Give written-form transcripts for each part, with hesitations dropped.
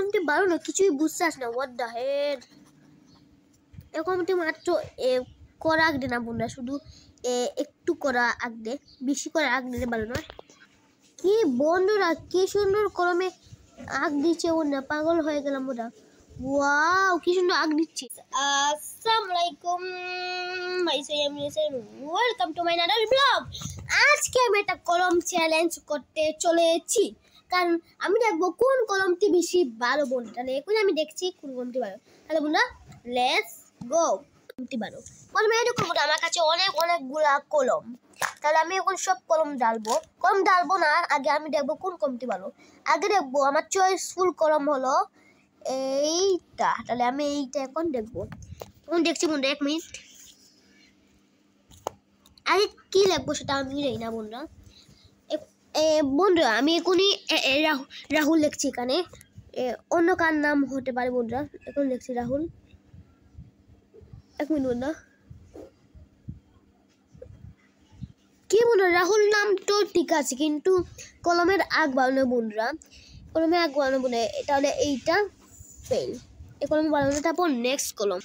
কলমটি ভালো না, কিছুই বুঝছাস না। হোয়াট দ্য হেড, এই কলমটি মাত্র করা আঁক দে না বন্ধুরা, শুধু একটু করা আঁক দে, বেশি করে আঁক দিলে ভালো নয়। কি বন্ধুরা, কি সুন্দর কলমে আঁক দিচ্ছে বন্ধুরা, পাগল হয়ে গেলাম ওরা। ওয়াও, কি সুন্দর আঁক দিচ্ছে। আসসালামু আলাইকুম, welcome to my another blog. আজকে আমি একটা কলম চ্যালেঞ্জ করতে চলেছি, কারণ আমি দেখবো কোন কলমটি বেশি ভালো বন্ধুরা। তাহলে এখন আমি দেখছি কোন কলমটি ভালো। তাহলে বন্ধুরা লেটস গো। কলমটি ভালো, প্রথমে এরকম আমার কাছে অনেকগুলা কলম। তাহলে আমি এখন সব কলম ডালবো। কলম ডালবো না, আগে আমি দেখবো কোন কলমটি ভালো। আগে দেখবো আমার চয়েসফুল কলম হলো এইটা। তাহলে আমি এইটা এখন দেখবো। এখন দেখছি বন্ধুরা, 1 মিনিট। আগে কি লিখবো সেটা আমি জানি না বন্ধুরা। বন্ধুরা আমি এখনই রাহুল লিখছি এখানে। অন্য কার নাম হতে পারে বন্ধুরা। এখন লিখছি রাহুল। 1 মিনিট বন্ধুরা। কি বন্ধুরা, রাহুল নাম তো ঠিক আছে, কিন্তু কলমের আগ বানানো বন্ধুরা, কলমের আগ বানানো বলে, তাহলে এইটা ফেল। এই কলম বানানো। তারপর নেক্সট কলম,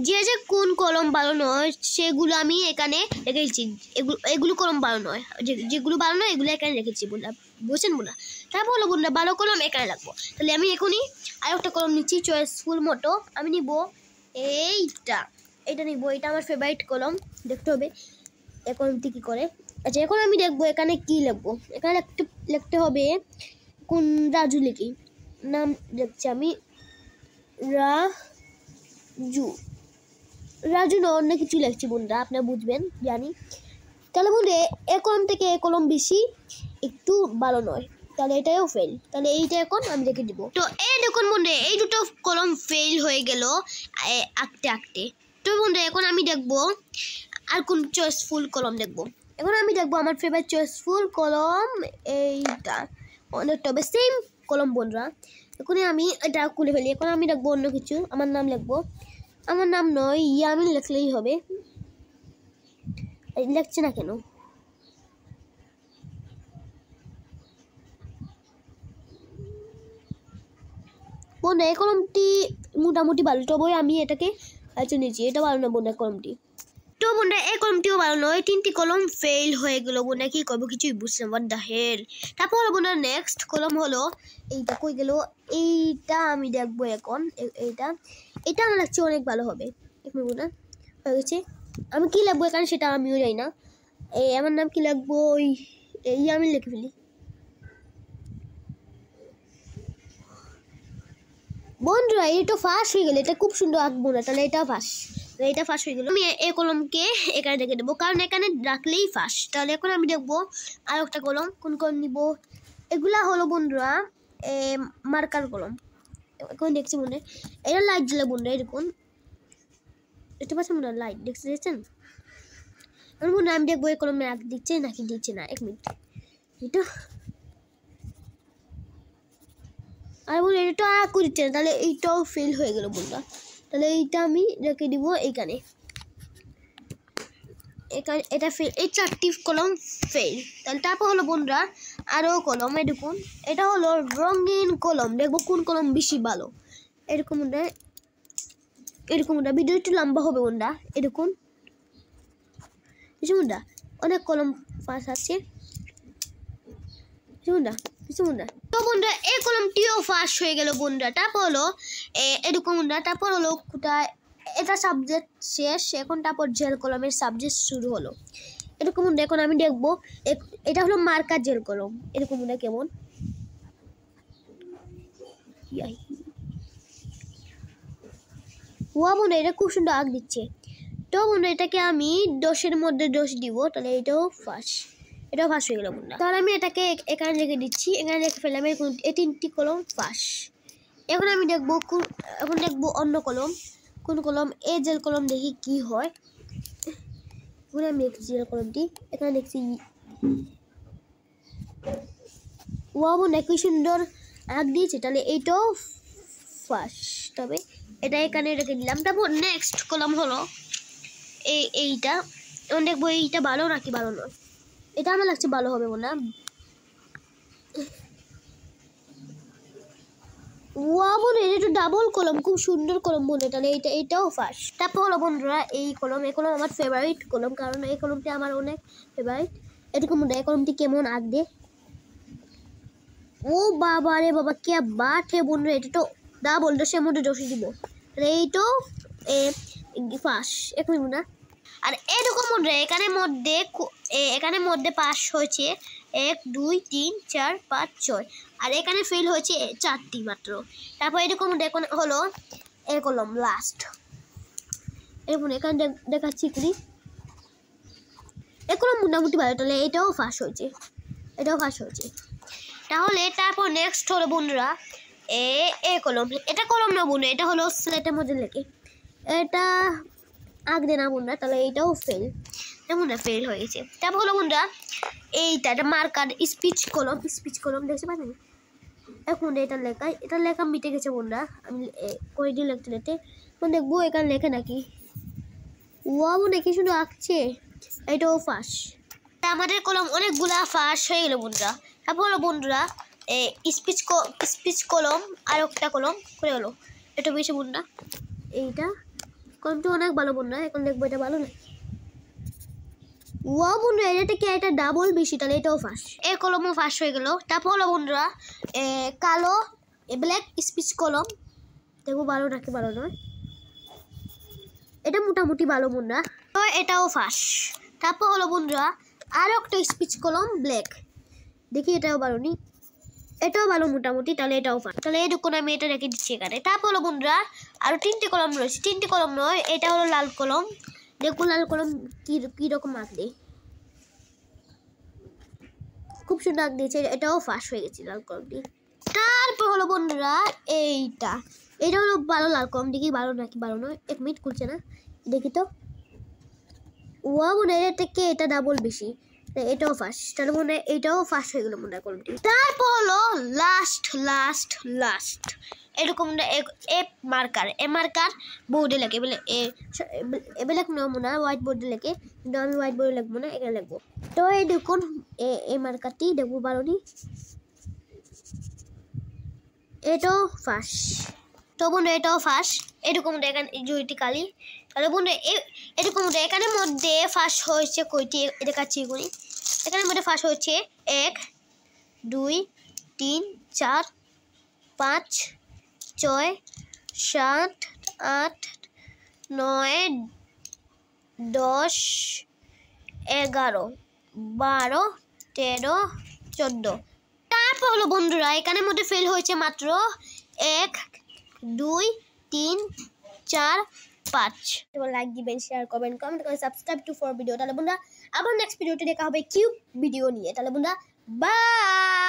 যে কোন কলম ভালো নয় সেগুলো আমি এখানে রেখেছি। এগুলো কলম ভালো নয়, যেগুলো ভালো নয় এগুলো এখানে রেখেছি বন্ধুরা, বুঝছেন বন্ধুরা। তারপর হলো বন্ধুরা ভালো কলম এখানে রাখবো। তাহলে আমি এখনই আরেকটা কলম নিচ্ছি চয়েসফুল মতো। আমি নিব এইটা নিব। এটা আমার ফেভারিট কলম, দেখতে হবে এই কলমটি কী করে। আচ্ছা, এখন আমি দেখবো এখানে কি লিখবো। এখানে লিখতে হবে কোন রাজু লিখি। নাম লিখছি আমি রাজু না অন্য কিছু লিখছি বন্ধুরা, আপনারা বুঝবেন জানি। তাহলে বন্ধু এই কলম থেকে এই কলম বেশি একটু ভালো নয়, তাহলে এটাও ফেল। তাহলে এইটা এখন আমি রেখে দিব। তো এই দেখুন বন্ধু, এই দুটো কলম ফেল হয়ে গেল আঁকতে। তো বন্ধু এখন আমি দেখবো আর কোন চয়েসফুল কলম দেখবো। এখন আমি দেখবো আমার ফেভারিট চয়েসফুল কলম এইটা। অনেকটা হবে সেম কলম বন্ধুরা। এখন আমি এটা খুলে ফেলি। এখন আমি দেখবো অন্য কিছু, আমার নাম লিখবো। আমার নাম নয়, ইয়ামিন লিখলেই হবে। লিখছে না কেন? বন্ধু এই কলমটি মোটামুটি ভালো, তবে আমি এটাকে নিয়েছি। এটা ভালো না বন্ধু কলমটি। তো বন্ধু এই কলমটিও ভালো নয়, 3টি কলম ফেল হয়ে গেল বন্ধু। কি করবো কিছুই বুঝছি না, হোয়াট দ্য হেল। তারপর বন্ধু নেক্সট কলম হলো এইটা। কই গেল এইটা? আমি দেখবো এখন এটা আমার লাগছে অনেক ভালো হবে। একটু বন্ধু হয়ে গেছে। আমি কি লিখবো এখানে সেটা আমিও জানি না। আমার নাম কি লিখবো, এই আমি লিখে ফেলি। বন্ধুরা এটা ফার্স্ট হয়ে গেল, এটা খুব সুন্দর আঁকবো না, তাহলে এটা ফার্স্ট হয়ে গেল। আমি এই কলমকে এখানে রেখে দেবো, কারণ এখানে রাখলেই ফার্স্ট। তাহলে এখন আমি দেখবো আর একটা কলম, কোন কলম নিব। এগুলা হলো বন্ধুরা মার্কার কলম। এখন দেখছি বন্ধু এটা লাইট জ্বলে বন্ধু, এরকম দেখতে পাচ্ছেন বন্ধু, লাইট দেখছেন। বন্ধু আমি দেখবো এই কলমে আঁক দিচ্ছে নাকি দিচ্ছে না। 1 মিনিট। এটা আর বন্ধু এটা আঁক দিচ্ছে না, তাহলে এইটাও ফেল হয়ে গেল বন্ধুরা। তাহলে এইটা আমি রেখে দিব এইখানে। এটা ফেল, এই 4টি কলম ফেল। তাহলে তারপর হলো বন্ধুরা আরও কলম। এরকম এটা হলো রঙিন কলম, দেখবো কোন কলম বেশি ভালো। এরকম বন্ধুরা ভিডিও একটু লম্বা হবে বন্ধুরা। এরকম বন্ধুরা অনেক কলম পাস আছে বন্ধুরা। তো বন্ধুরা এই কলমটিও ফার্স্ট হয়ে গেল বন্ধুরা। তারপর হলো এরকম বন্ধুরা। তারপর হলো কোথায় এটা সাবজেক্ট শেষ, এখন তারপর জেল কলমের সাবজেক্ট শুরু হলো। এরকম বন্ধুরা এখন আমি দেখবো এটা হলো মার্কার জেল কলম। এরকম বন্ধুরা কেমন ওয়া বন্ধুরা, এটা খুব সুন্দর আঁক দিচ্ছে। তো বন্ধুরা এটাকে আমি 10-এর মধ্যে 10 দিব। তাহলে এটাও ফার্স্ট হয়ে গেল বন্ধুরা। তাহলে আমি এটাকে এখানে রেখে দিচ্ছি, এখানে রেখে ফেললাম। এই 3টি কলম ফার্স্ট। এখন আমি দেখবো অন্য কলম, কোন কলম। এই জেল কলম দেখি কি হয়। এখন আমি দেখছি জেল কলমটি, এখানে দেখছি ওয়া বন্ধুরা কি সুন্দর আঁক দিয়েছে। তাহলে এইটাও ফার্স্ট হবে, এটা এখানে রেখে দিলাম। তারপর নেক্সট কলম হলো এইটা। এখন দেখবো এইটা ভালো নাকি ভালো নয়। এটা আমার লাগছে ভালো হবে না। ওয়া বন্ধু এটা তো ডাবল কলম, খুব সুন্দর কলম বন্ধু, তাহলে এটাও ফার্স্ট। তারপর হলো বন্ধুরা এই কলম আমার ফেভারিট কলম, কারণ এই কলমটি আমার অনেক ফেভারিট। এরকম বন্ধু এই কলমটি কেমন আঁকবে, ও বাবা রে বাবা কে বাট হে বন্ধু, এটা তো ডাবল, দশের মধ্যে 10 দিব, তাহলে এইটাও ফার্স্ট এখন না। আর এরকম বন্ধু এখানে মধ্যে পাস হয়েছে 1 2 3 4 5 6, আর এখানে ফেল হয়েছে 4টি মাত্র। তারপর এরকম এখন হলো এই কলম লাস্ট, এরকম এখানে দেখাচ্ছি করি এই কলম মোটামুটি ভালো, তাহলে এটাও ফার্স্ট হয়েছে, তাহলে তারপর নেক্সট হলো বন্ধুরা এই কলম, এটা কলম না বন্ধু, এটা হলো স্লেটের মধ্যে লেখে, এটা আঁকবে না বন্ধুরা, তাহলে এইটাও ফেল, যেমন ফেল হয়ে গেছে। তারপর হলো বন্ধুরা এটা মার্কার স্পিচ কলম দেখতে পাচ্ছেন, এখন এটা লেখা মিটে গেছে বন্ধুরা, আমি করে দিয়ে লিখতে দেখবো এখানে লেখে নাকি, ওয়া বন্ধু কি শুধু আঁকছে, এটাও ফার্স্ট। আমাদের কলম অনেকগুলা ফার্স্ট হয়ে গেল বন্ধুরা। তারপর হলো বন্ধুরা স্পিচ কলম আর একটা কলম করে হলো, এটা বেশি বন্ধুরা, এইটা কলমটা অনেক ভালো বন্ধুরা, এখন দেখবো এটা ভালো না, ওয়া বন্ধু এটা ডাবল বেশি, তাহলে এটাও ফার্স্ট, এই কলমও ফার্স্ট হয়ে গেল। তারপর হলো বন্ধুরা কালো ব্ল্যাক স্পিচ কলম, দেখবো ভালো নাকি ভালো নয়, এটা মোটামুটি ভালো বন্ধুরা, তো এটাও ফার্স্ট। তারপর হলো বন্ধুরা আরও একটা স্পিচ কলম ব্ল্যাক, দেখি এটাও ভালো নি, এটাও ভালো মোটামুটি, তাহলে এটাও ফার্স্ট, তাহলে এই দুটো আমি এটা রেখে দিচ্ছি এখানে। তারপর হলো বন্ধুরা আরও 3টে কলম রয়েছে, 3টে কলম নয়, এটা হলো লাল কলম, দেখুন লাল কলম কীরকম আঁক দেয়, খুব সুন্দর আঁক দিয়েছে, এটাও ফার্স্ট হয়ে গেছে লাল কলমটি। তারপর হলো বন্ধুরা এটা হলো ভালো লাল কলম, দেখি ভালো নাকি ভালো নয়, 1 মিনিট খুলছে না, দেখি তো, ওয়া মনে হয় থেকে এটা ডাবল বেশি, এটাও ফার্স্ট, তাহলে মনে হয় এটাও ফার্স্ট হয়ে গেল মনে হয় কলমটি। তারপর হলো লাস্ট এরকম এ মার্কার বোর্ডে লেখে, বলে এবেলে মনে হয় হোয়াইট বোর্ডে লেখে, কিন্তু আমি হোয়াইট বোর্ডে লিখবো না, এখানে লিখবো। তো এই দেখুন এই মার্কারটি দেখবো ভালো নি, এটাও ফার্স্ট, তো বন্ধু এটাও ফার্স্ট, এরকম এখানে জয়িটি কালি, তাহলে বন্ধু এরকম এখানের মধ্যে ফার্স্ট হয়েছে কয়টি দেখাচ্ছি এগুলি, এখানের মধ্যে ফার্স্ট হয়েছে 1 2 3 4 5 6 7 8 9 10 11 12 13 14। তারপর হলো বন্ধুরা এখানের মধ্যে ফেল হয়েছে মাত্র 1 2 3 4 5। এবার লাইক দিবেন, শেয়ার করবেন, কমেন্ট করে সাবস্ক্রাইব টু ফর ভিডিও। তাহলে বন্ধুরা আবার নেক্সট ভিডিওতে দেখা হবে কিউব ভিডিও নিয়ে, তাহলে বন্ধুরা বাই।